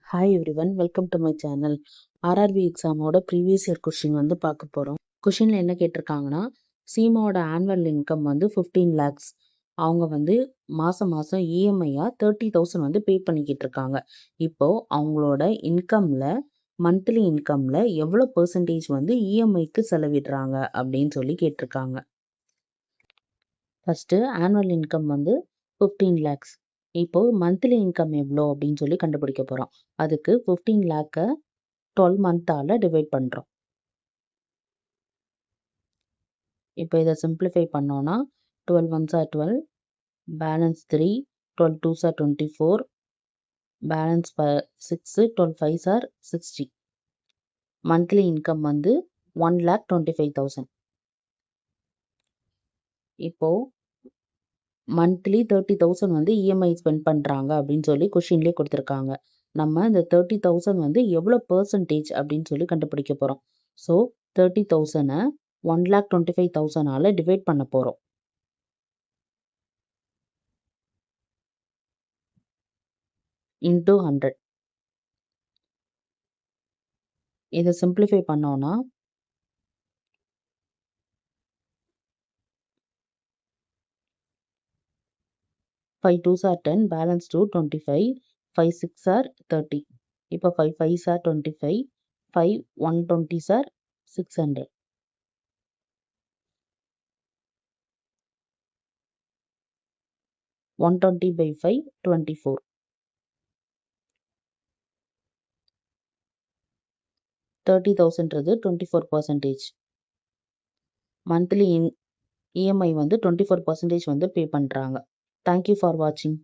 Hi everyone, welcome to my channel. RRB எக்ஸாமோட previous year question வந்து பார்க்க போகிறோம். கொஷினில் என்ன கேட்டிருக்காங்கன்னா, சீமாவோட ஆனுவல் இன்கம் வந்து 15 lakhs. அவங்க வந்து மாதம் மாதம் இஎம்ஐயாக 30,000 வந்து பே பண்ணிக்கிட்டு இருக்காங்க. இப்போது அவங்களோட இன்கமில் மந்த்லி இன்கமில் எவ்வளோ பெர்சன்டேஜ் வந்து இஎம்ஐக்கு செலவிடுறாங்க அப்படின்னு சொல்லி கேட்டிருக்காங்க. ஃபஸ்ட்டு ஆனுவல் இன்கம் வந்து 15 lakhs. இப்போது மந்த்லி இன்கம் எவ்வளோ அப்படின்னு சொல்லி கண்டுபிடிக்க போகிறோம். அதுக்கு 15 lakh 12 மந்த்தால் டிவைட் பண்ணுறோம். இப்போ இதை சிம்பிளிஃபை பண்ணோன்னா 12 1s are 12, balance 3, 12 2s are 24, balance 6, 12 5s are 60. Monthly income வந்து 1,25,000. இப்போது மந்த்லி 30,000 வந்து இஎம்ஐ ஸ்பெண்ட் பண்ணுறாங்க அப்படின்னு சொல்லி கொஷின்லேயே கொடுத்துருக்காங்க. நம்ம இந்த 30,000 வந்து எவ்வளோ பெர்சன்டேஜ் அப்படின்னு சொல்லி கண்டுபிடிக்க போகிறோம். ஸோ 30,000 1,25,000 டிவைட் பண்ண போகிறோம். இன்டூ 100. இதை சிம்பிளிஃபை பண்ணோன்னா 5 2s are 10, balance 2 25, 5 6s are 30. இப்போ 5 5s are 25, 5 120s are 600. 120 by 5 24. 30,000ன்றது 24%. Monthly EMI வந்து 24% வந்து பே பண்ணுறாங்க. தேங்க்யூ ஃபார் வாட்சிங்.